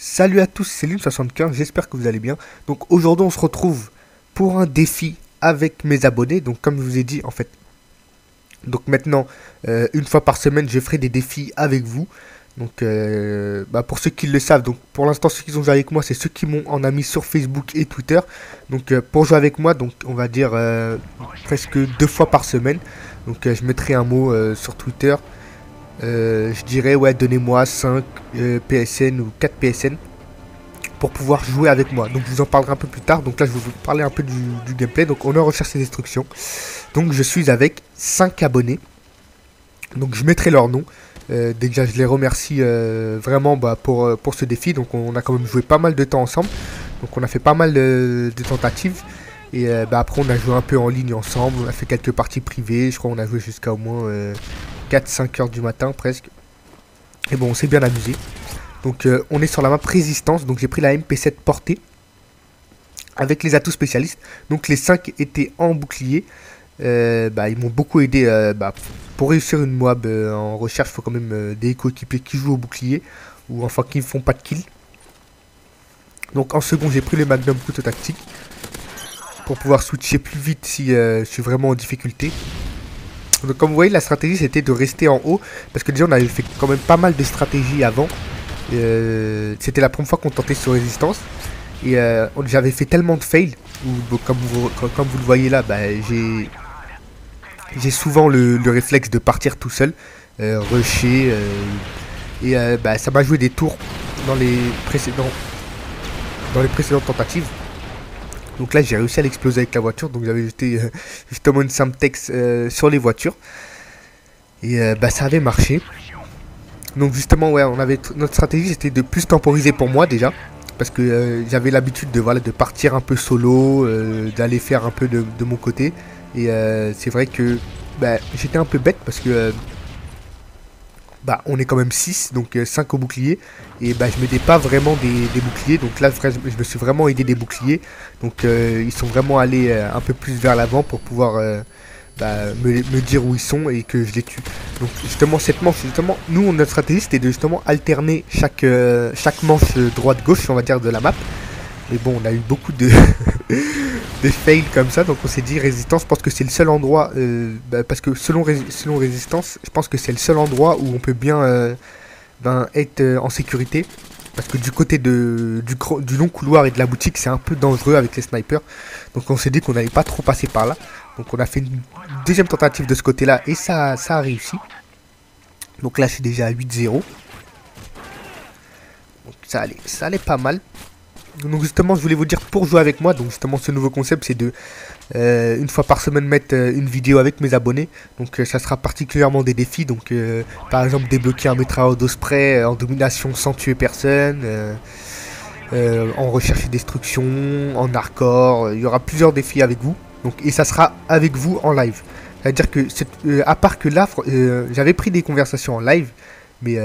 Salut à tous, c'est Lune75, j'espère que vous allez bien. Donc aujourd'hui on se retrouve pour un défi avec mes abonnés. Donc comme je vous ai dit en fait, donc maintenant une fois par semaine je ferai des défis avec vous. Donc pour ceux qui le savent, donc pour l'instant ceux qui ont joué avec moi c'est ceux qui m'ont en ami sur Facebook et Twitter. Donc pour jouer avec moi, donc on va dire presque 2 fois par semaine. Donc je mettrai un mot sur Twitter. Je dirais ouais, donnez-moi 5 PSN ou 4 PSN pour pouvoir jouer avec moi. Donc je vous en parlerai un peu plus tard. Donc là je vais vous parler un peu du gameplay. Donc on est en recherche des instructions. Donc je suis avec 5 abonnés. Donc je mettrai leur nom. Déjà je les remercie vraiment pour ce défi. Donc on a quand même joué pas mal de temps ensemble. Donc on a fait pas mal de tentatives. Et après on a joué un peu en ligne ensemble. On a fait quelques parties privées. Je crois qu'on a joué jusqu'à au moins 4-5 heures du matin presque. Et bon on s'est bien amusé. Donc on est sur la map résistance. Donc j'ai pris la MP7 portée avec les atouts spécialistes. Donc les 5 étaient en bouclier. Ils m'ont beaucoup aidé. Pour réussir une moab en recherche, il faut quand même des coéquipiers qui jouent au bouclier. Ou enfin qui ne font pas de kill. Donc en second j'ai pris le Magnum couteau tactique. Pour pouvoir switcher plus vite si je suis vraiment en difficulté. Donc comme vous voyez la stratégie c'était de rester en haut. Parce que déjà on avait fait quand même pas mal de stratégies avant. C'était la première fois qu'on tentait sur résistance. Et j'avais fait tellement de fails. Comme vous le voyez là, j'ai souvent le réflexe de partir tout seul. Rusher. Ça m'a joué des tours dans les précédentes tentatives. Donc là j'ai réussi à l'exploser avec la voiture. Donc j'avais jeté justement une Semtex sur les voitures. Et ça avait marché. Donc justement ouais, notre stratégie c'était de plus temporiser pour moi déjà. Parce que j'avais l'habitude de partir un peu solo, d'aller faire un peu de mon côté. Et c'est vrai que j'étais un peu bête parce que on est quand même 6, donc 5 au bouclier. Et je mettais pas vraiment des boucliers. Donc là je me suis vraiment aidé des boucliers. Donc ils sont vraiment allés un peu plus vers l'avant pour pouvoir me dire où ils sont et que je les tue. Donc justement cette manche, nous notre stratégie c'était de justement alterner chaque manche droite-gauche on va dire de la map. Mais bon on a eu beaucoup de de fails comme ça, donc on s'est dit résistance, je pense que c'est le seul endroit parce que selon résistance je pense que c'est le seul endroit où on peut bien être en sécurité. Parce que du côté du long couloir et de la boutique c'est un peu dangereux avec les snipers. Donc on s'est dit qu'on n'allait pas trop passer par là. Donc on a fait une deuxième tentative de ce côté là et ça a réussi. Donc là je suis déjà à 8-0. Donc ça allait pas mal. Donc justement je voulais vous dire pour jouer avec moi. Donc justement ce nouveau concept c'est de une fois par semaine mettre une vidéo avec mes abonnés. Donc ça sera particulièrement des défis. Donc par exemple débloquer un Metrao d'Osprey en domination sans tuer personne. En recherche et destruction, en hardcore. Il y aura plusieurs défis avec vous. Donc, et ça sera avec vous en live. C'est-à-dire que, à part que là, j'avais pris des conversations en live, mais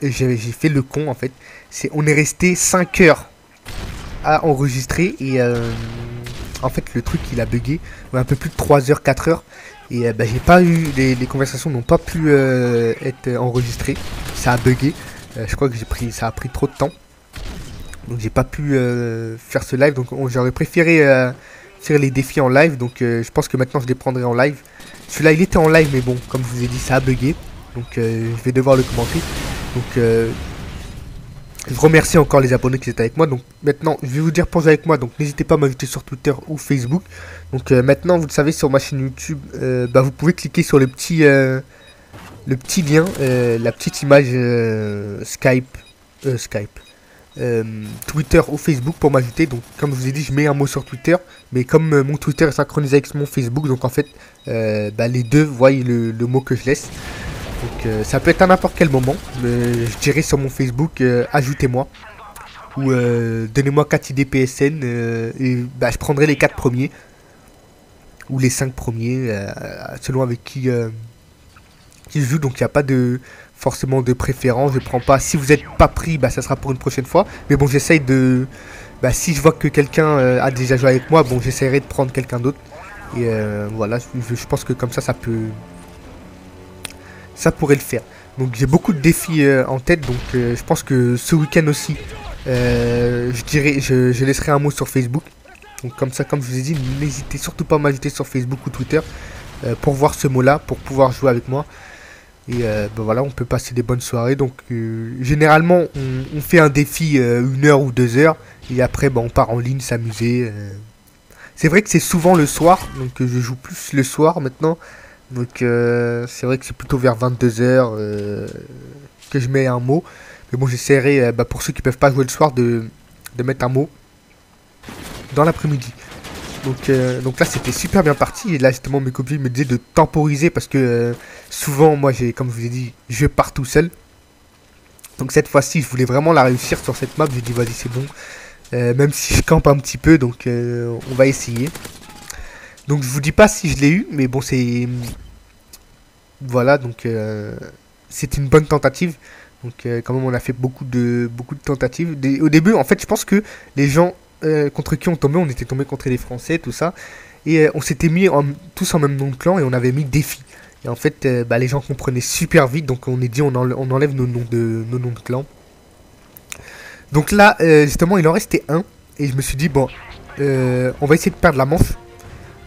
j'ai fait le con en fait. On est resté 5 heures à enregistrer et en fait le truc il a bugué. Un peu plus de 3 heures, 4 heures. Et j'ai pas eu, les conversations n'ont pas pu être enregistrées. Ça a bugué. Je crois que ça a pris trop de temps. Donc j'ai pas pu faire ce live. Donc j'aurais préféré faire les défis en live. Donc je pense que maintenant je les prendrai en live. Celui-là il était en live mais bon comme je vous ai dit ça a bugué. Donc je vais devoir le commenter. Donc je remercie encore les abonnés qui étaient avec moi. Donc maintenant je vais vous dire pour jouer avec moi. Donc n'hésitez pas à m'ajouter sur Twitter ou Facebook. Donc maintenant vous le savez sur ma chaîne YouTube. Vous pouvez cliquer sur le petit lien. La petite image Skype. Twitter ou Facebook pour m'ajouter. Donc comme je vous ai dit je mets un mot sur Twitter. Mais comme mon Twitter est synchronisé avec mon Facebook. Donc en fait les deux voient le mot que je laisse. Donc ça peut être à n'importe quel moment. Je dirais sur mon Facebook ajoutez-moi. Ou donnez-moi 4 idées PSN. Et je prendrai les 4 premiers. Ou les 5 premiers. Selon avec qui je joue. Donc il n'y a pas forcément de préférence. Je prends pas. Si vous n'êtes pas pris, ça sera pour une prochaine fois. Mais bon j'essaye de. Si je vois que quelqu'un a déjà joué avec moi, bon j'essaierai de prendre quelqu'un d'autre. Et voilà, je pense que comme ça ça pourrait le faire. Donc j'ai beaucoup de défis en tête. Donc je pense que ce week-end aussi je laisserai un mot sur Facebook. Donc comme ça, comme je vous ai dit, n'hésitez surtout pas à m'ajouter sur Facebook ou Twitter pour voir ce mot-là, pour pouvoir jouer avec moi. Et ben voilà, on peut passer des bonnes soirées. Donc généralement, on fait un défi 1 heure ou 2 heures. Et après, ben, on part en ligne s'amuser. C'est vrai que c'est souvent le soir. Donc je joue plus le soir maintenant. Donc c'est vrai que c'est plutôt vers 22 heures que je mets un mot. Mais bon, j'essaierai, bah, pour ceux qui peuvent pas jouer le soir, de mettre un mot dans l'après-midi. Donc là, c'était super bien parti. Et là, justement, mes copines me disaient de temporiser parce que souvent, moi, comme je vous ai dit, je pars tout seul. Donc cette fois-ci, je voulais vraiment la réussir sur cette map. J'ai dit, vas-y, c'est bon. Même si je campe un petit peu, donc on va essayer. Donc je vous dis pas si je l'ai eu, mais bon, c'est... Voilà, donc c'est une bonne tentative. Donc quand même, on a fait beaucoup de tentatives. Au début, en fait, je pense que les gens contre qui on tombait, on était tombé contre les Français, tout ça. Et on s'était mis tous en même nom de clan et on avait mis défi. Et en fait, bah, les gens comprenaient super vite, donc on est dit on enlève nos noms de clan. Donc là, justement, il en restait un. Et je me suis dit, bon, on va essayer de perdre la manche.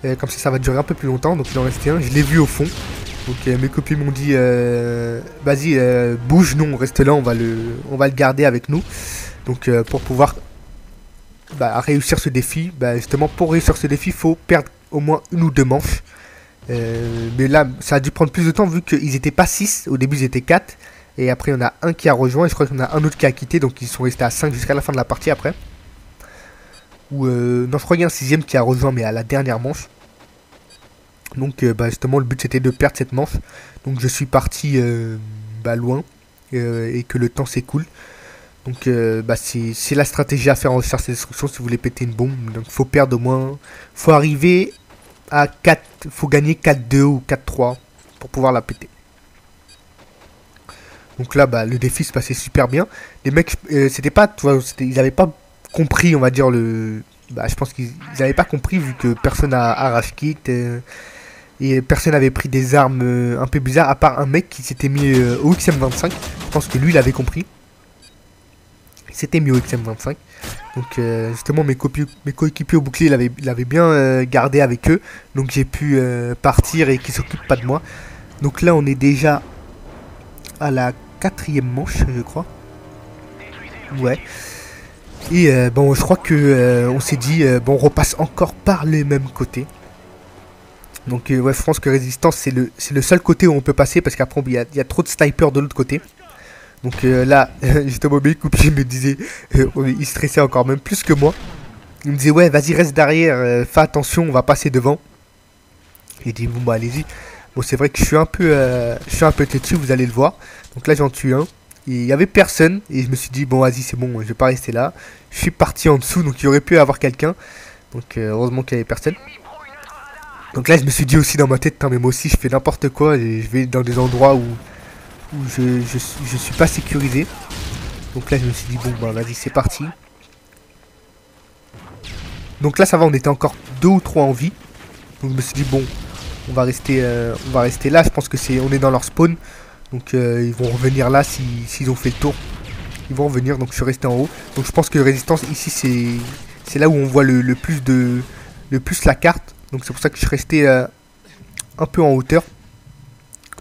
Comme ça va durer un peu plus longtemps. Donc il en restait un, je l'ai vu au fond. Donc mes copines m'ont dit, vas-y, bouge, non, reste là, on va le garder avec nous. Donc pour pouvoir réussir ce défi, justement pour réussir ce défi, il faut perdre au moins 1 ou 2 manches. Mais là, ça a dû prendre plus de temps vu qu'ils n'étaient pas 6, au début ils étaient 4. Et après, il y en a un qui a rejoint. Et je crois qu'il y en a un autre qui a quitté. Donc, ils sont restés à 5 jusqu'à la fin de la partie après. Ou non, je crois qu'il y a un 6ème qui a rejoint, mais à la dernière manche. Donc, justement, le but c'était de perdre cette manche. Donc, je suis parti loin. Et que le temps s'écoule. Donc, c'est la stratégie à faire en recherche et destruction si vous voulez péter une bombe. Donc, il faut perdre au moins. Faut arriver à 4. Faut gagner 4-2 ou 4-3 pour pouvoir la péter. Donc là, le défi se passait super bien. Les mecs, c'était pas, tu vois, ils n'avaient pas compris, on va dire, je pense qu'ils n'avaient pas compris vu que personne n'a arrache kit et personne n'avait pris des armes un peu bizarres, à part un mec qui s'était mis au XM25. Je pense que lui, il avait compris. Il s'était mis au XM25. Donc justement, mes coéquipiers au bouclier, il avait bien gardé avec eux. Donc j'ai pu partir et qu'ils s'occupent pas de moi. Donc là, on est déjà à la 4ème manche, je crois. Ouais. Et bon, je crois que on s'est dit, bon, on repasse encore par les mêmes côtés. Donc ouais, je pense que Résistance, c'est le seul côté où on peut passer parce qu'après, il y a trop de snipers de l'autre côté. Donc là, justement, mes coupés me disaient, il stressait encore même plus que moi. Il me disait, ouais, vas-y, reste derrière, fais attention, on va passer devant. J'ai dit, bon, bah, allez-y. Bon, c'est vrai que je suis un peu têtu, vous allez le voir. Donc là, j'en tue un. Et il n'y avait personne. Et je me suis dit, bon, vas-y, c'est bon, je vais pas rester là. Je suis parti en dessous, donc il aurait pu y avoir quelqu'un. Donc heureusement qu'il n'y avait personne. Donc là, je me suis dit aussi dans ma tête, mais moi aussi, je fais n'importe quoi. Et je vais dans des endroits où je suis pas sécurisé. Donc là, je me suis dit, bon, bah, vas-y, c'est parti. Donc là, ça va, on était encore 2 ou 3 en vie. Donc je me suis dit, bon, on va rester là. Je pense que on est dans leur spawn. Donc ils vont revenir là s'ils ont fait le tour. Ils vont revenir, donc je suis resté en haut. Donc je pense que Résistance ici c'est là où on voit le plus la carte. Donc c'est pour ça que je suis resté un peu en hauteur.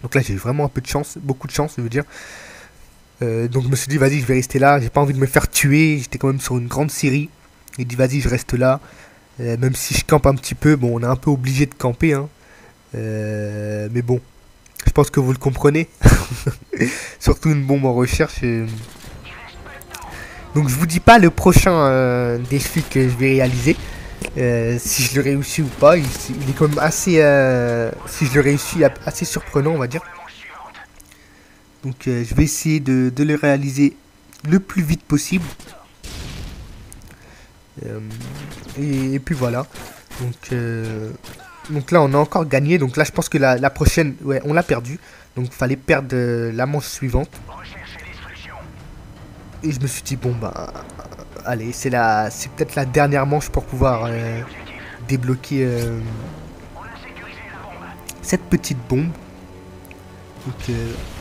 Donc là j'ai vraiment un peu de chance, beaucoup de chance je veux dire. Donc je me suis dit vas-y je vais rester là. J'ai pas envie de me faire tuer. J'étais quand même sur une grande série. J'ai dit vas-y je reste là. Même si je campe un petit peu, bon on est un peu obligé de camper hein. Mais bon, je pense que vous le comprenez. Surtout une bombe en recherche. Donc je vous dis pas le prochain défi que je vais réaliser. Si je le réussis ou pas. Il est quand même assez... si je le réussis, assez surprenant on va dire. Donc je vais essayer de le réaliser le plus vite possible. Et puis voilà. Donc là on a encore gagné. Donc là je pense que la prochaine, ouais, on l'a perdu. Donc il fallait perdre la manche suivante. Et je me suis dit bon bah allez, c'est peut-être la dernière manche pour pouvoir débloquer cette petite bombe. Donc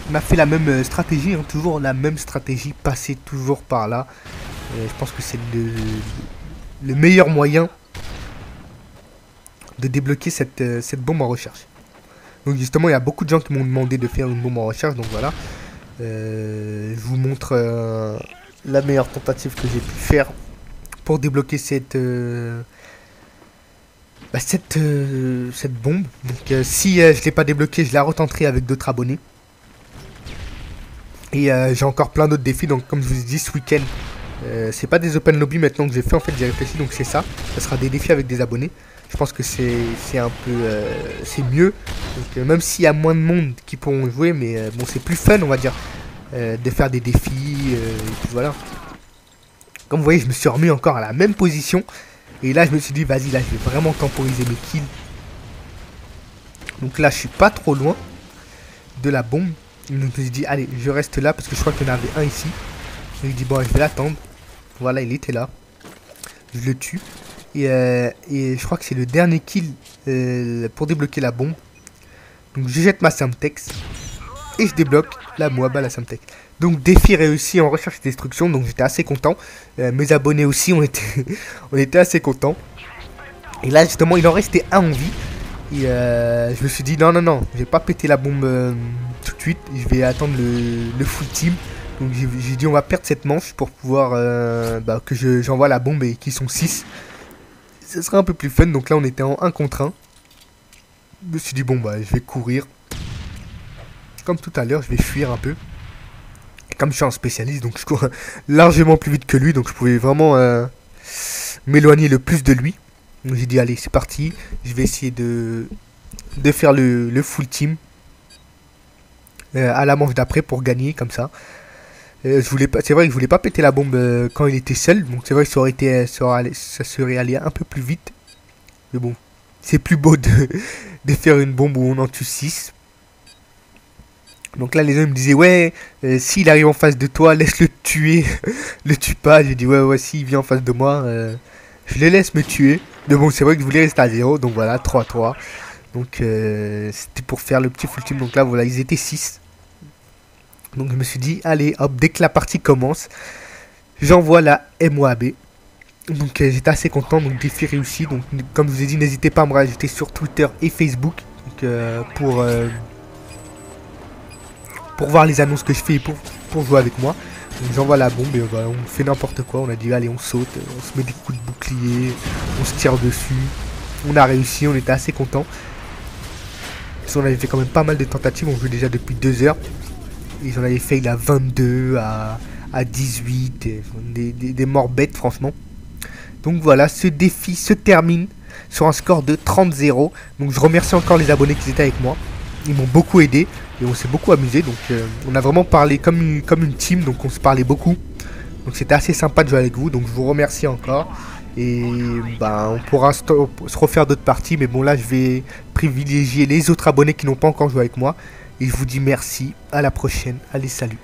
on a fait la même stratégie, hein, toujours la même stratégie, passer toujours par là. Je pense que c'est le meilleur moyen de débloquer cette bombe en recherche. Donc justement, il y a beaucoup de gens qui m'ont demandé de faire une bombe en recherche, donc voilà. Je vous montre la meilleure tentative que j'ai pu faire pour débloquer cette bombe. Donc si je ne l'ai pas débloquée, je la retenterai avec d'autres abonnés. Et j'ai encore plein d'autres défis, donc comme je vous ai dit, ce week-end, c'est pas des open lobby maintenant que j'ai fait, en fait j'ai réfléchi, donc c'est ça. Ça sera des défis avec des abonnés. Je pense que c'est un peu c'est mieux. Donc même s'il y a moins de monde qui pourront jouer, mais bon, c'est plus fun, on va dire, de faire des défis. Et puis voilà. Comme vous voyez, je me suis remis encore à la même position. Et là, je me suis dit, vas-y, là, je vais vraiment temporiser mes kills. Donc là, je suis pas trop loin de la bombe. Donc je me suis dit, allez, je reste là parce que je crois qu'il y en avait un ici. Je me suis dit, bon, je vais l'attendre. Voilà, il était là. Je le tue. Et je crois que c'est le dernier kill pour débloquer la bombe. Donc je jette ma Semtex. Et je débloque la Moab à la Semtex. Donc défi réussi en recherche et destruction. Donc j'étais assez content. Mes abonnés aussi, on était assez contents. Et là justement, il en restait un en vie. Et je me suis dit non, je vais pas péter la bombe tout de suite. Je vais attendre le full team. Donc j'ai dit on va perdre cette manche pour pouvoir que j'envoie la bombe et qu'ils sont 6. Ce sera un peu plus fun. Donc là on était en 1 contre 1. Je me suis dit bon bah je vais courir. Comme tout à l'heure, je vais fuir un peu. Et comme je suis un spécialiste, donc je cours largement plus vite que lui. Donc je pouvais vraiment m'éloigner le plus de lui. Donc j'ai dit allez c'est parti. Je vais essayer de faire le full team à la manche d'après pour gagner comme ça. C'est vrai que je voulais pas péter la bombe quand il était seul. Donc c'est vrai que ça serait allé un peu plus vite. Mais bon, c'est plus beau de faire une bombe où on en tue 6. Donc là les gens me disaient ouais, s'il arrive en face de toi, laisse-le tuer. Le tue pas. J'ai dit ouais, s'il vient en face de moi, je le laisse me tuer. Mais bon, c'est vrai que je voulais rester à 0. Donc voilà, 3-3. Donc c'était pour faire le petit full team. Donc là voilà, ils étaient 6. Donc je me suis dit, allez, hop, dès que la partie commence, j'envoie la MOAB. Donc j'étais assez content, donc défi réussi. Donc comme je vous ai dit, n'hésitez pas à me rajouter sur Twitter et Facebook donc, pour voir les annonces que je fais et pour jouer avec moi. Donc j'envoie la bombe et on fait n'importe quoi. On a dit, allez, on saute, on se met des coups de bouclier, on se tire dessus. On a réussi, on était assez content. On avait fait quand même pas mal de tentatives, on jouait déjà depuis 2 heures. Ils en avaient fait à 22, à 18, des morts bêtes franchement. Donc voilà, ce défi se termine sur un score de 30-0. Donc je remercie encore les abonnés qui étaient avec moi. Ils m'ont beaucoup aidé et on s'est beaucoup amusé. Donc on a vraiment parlé comme une team, donc on se parlait beaucoup. Donc c'était assez sympa de jouer avec vous, donc je vous remercie encore. Et on pourra se refaire d'autres parties, mais bon là je vais privilégier les autres abonnés qui n'ont pas encore joué avec moi. Et je vous dis merci, à la prochaine, allez salut.